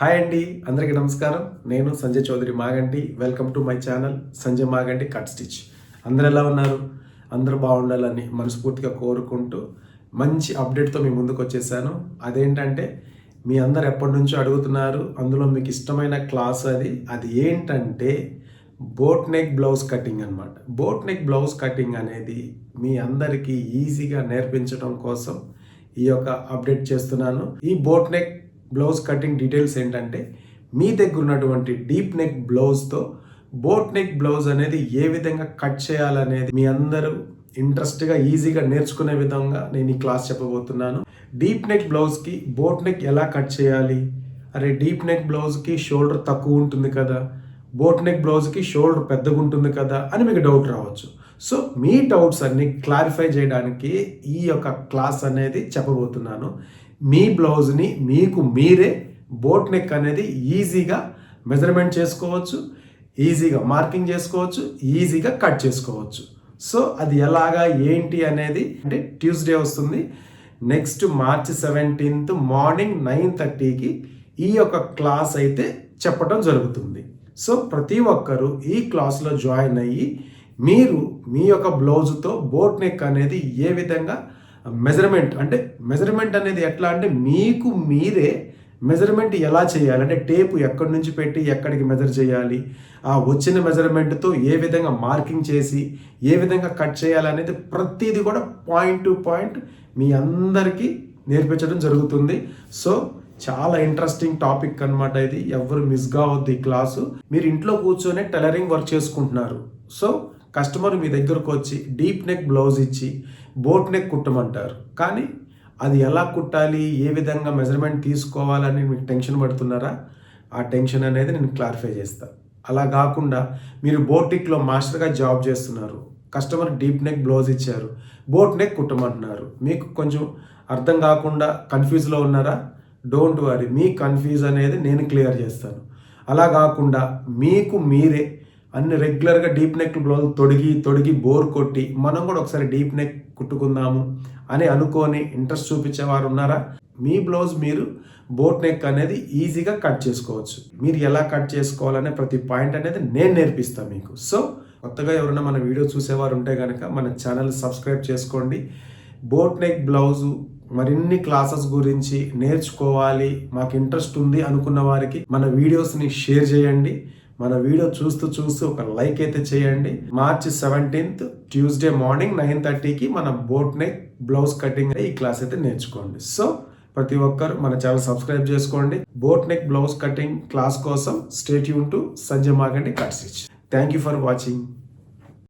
Hi అండి, అందరికీ నమస్కారం. నేను Sanjay Chowdary Maganti. Welcome to my channel Sanjay Maganti cut stitch. అందరు ఎలా ఉన్నారు? అందరూ బాగుండాలని మనస్ఫూర్తిగా కోరుకుంటూ మంచి అప్డేట్తో మీ ముందుకు వచ్చేసాను. అదేంటంటే మీ అందరు ఎప్పటి నుంచో అడుగుతున్నారు, అందులో మీకు ఇష్టమైన క్లాస్ అది ఏంటంటే బోట్ నెక్ బ్లౌజ్ కటింగ్ అనమాట. బోట్ నెక్ బ్లౌజ్ కటింగ్ అనేది మీ అందరికీ ఈజీగా నేర్పించడం కోసం ఈ యొక్క అప్డేట్ చేస్తున్నాను. ఈ boat neck blouse cutting details ఏంటంటే, మీ దగ్గర ఉన్నటువంటి డీప్ నెక్ బ్లౌజ్తో బోట్ నెక్ బ్లౌజ్ అనేది ఏ విధంగా కట్ చేయాలనేది మీ అందరూ ఇంట్రెస్ట్గా ఈజీగా నేర్చుకునే విధంగా నేను ఈ క్లాస్ చెప్పబోతున్నాను. డీప్ నెక్ బ్లౌజ్కి బోట్ నెక్ ఎలా కట్ చేయాలి? అరే, డీప్ నెక్ బ్లౌజ్కి షోల్డర్ తక్కువ ఉంటుంది కదా, బోట్ నెక్ బ్లౌజ్కి షోల్డర్ పెద్దగా ఉంటుంది కదా అని మీకు డౌట్ రావచ్చు. సో మీ డౌట్స్ అన్ని క్లారిఫై చేయడానికి ఈ యొక్క క్లాస్ అనేది చెప్పబోతున్నాను. మీ బ్లౌజ్ని మీకు మీరే బోట్ నెక్ అనేది ఈజీగా మెజర్మెంట్ చేసుకోవచ్చు, ఈజీగా మార్కింగ్ చేసుకోవచ్చు, ఈజీగా కట్ చేసుకోవచ్చు. సో అది ఎలాగా ఏంటి అనేది అంటే ట్యూస్డే వస్తుంది, నెక్స్ట్ మార్చి 17th మార్నింగ్ 9:30కి ఈ యొక్క క్లాస్ అయితే చెప్పడం జరుగుతుంది. సో ప్రతి ఒక్కరూ ఈ క్లాస్లో జాయిన్ అయ్యి మీరు మీ యొక్క బ్లౌజ్తో బోట్ నెక్ అనేది ఏ విధంగా మెజర్మెంట్ అనేది ఎట్లా అంటే మీకు మీరే మెజర్మెంట్ ఎలా చేయాలి అంటే టేపు ఎక్కడి నుంచి పెట్టి ఎక్కడికి మెజర్ చేయాలి, ఆ వచ్చిన మెజర్మెంట్తో ఏ విధంగా మార్కింగ్ చేసి ఏ విధంగా కట్ చేయాలనేది ప్రతిదీ కూడా పాయింట్ టు పాయింట్ మీ అందరికీ నేర్పించడం జరుగుతుంది. సో చాలా ఇంట్రెస్టింగ్ టాపిక్ అనమాట ఇది. ఎవరు మిస్ కావద్దు ఈ క్లాసు. మీరు ఇంట్లో కూర్చొని టైలరింగ్ వర్క్ చేసుకుంటున్నారు. సో కస్టమర్ మీ దగ్గరకు వచ్చి డీప్ నెక్ బ్లౌజ్ ఇచ్చి బోట్ నెక్ కుట్టమంటారు, కానీ అది ఎలా కుట్టాలి, ఏ విధంగా మెజర్మెంట్ తీసుకోవాలని మీకు టెన్షన్ పడుతున్నారా? ఆ టెన్షన్ అనేది నేను క్లారిఫై చేస్తాను. అలా కాకుండా మీరు బోటిక్లో మాస్టర్గా జాబ్ చేస్తున్నారు, కస్టమర్ డీప్ నెక్ బ్లౌజ్ ఇచ్చారు, బోట్ నెక్ కుట్టమంటున్నారు, మీకు కొంచెం అర్థం కాకుండా కన్ఫ్యూజ్లో ఉన్నారా? డోంట్ వరీ, మీ కన్ఫ్యూజ్ అనేది నేను క్లియర్ చేస్తాను. అలా కాకుండా మీకు మీరే అన్ని రెగ్యులర్గా డీప్ నెక్ బ్లౌజ్ తొడిగి బోర్ కొట్టి మనం కూడా ఒకసారి డీప్ నెక్ కుట్టుకుందాము అని అనుకొని ఇంట్రెస్ట్ చూపించేవారు ఉన్నారా? మీ బ్లౌజ్ మీరు బోట్ నెక్ అనేది ఈజీగా కట్ చేసుకోవచ్చు. మీరు ఎలా కట్ చేసుకోవాలనే ప్రతి పాయింట్ అనేది నేను నేర్పిస్తాను మీకు. సో కొత్తగా ఎవరైనా మన వీడియో చూసేవారు ఉంటే కనుక మన ఛానల్ సబ్స్క్రైబ్ చేసుకోండి. బోట్ నెక్ బ్లౌజు మరిన్ని క్లాసెస్ గురించి నేర్చుకోవాలి, మాకు ఇంట్రెస్ట్ ఉంది అనుకున్న వారికి మన వీడియోస్ని షేర్ చేయండి. మన వీడియో చూస్తూ ఒక లైక్ అయితే చేయండి. మార్చి 17th ట్యూస్డే మార్నింగ్ 9:30కి మన బోట్ నెక్ బ్లౌజ్ కటింగ్ ఈ క్లాస్ అయితే నేర్చుకోండి. సో ప్రతి ఒక్కరు మన ఛానల్ సబ్స్క్రైబ్ చేసుకోండి. Boat neck blouse cutting class కోసం stay tune to Sanjay Maganti cut stitch. Thank you for watching.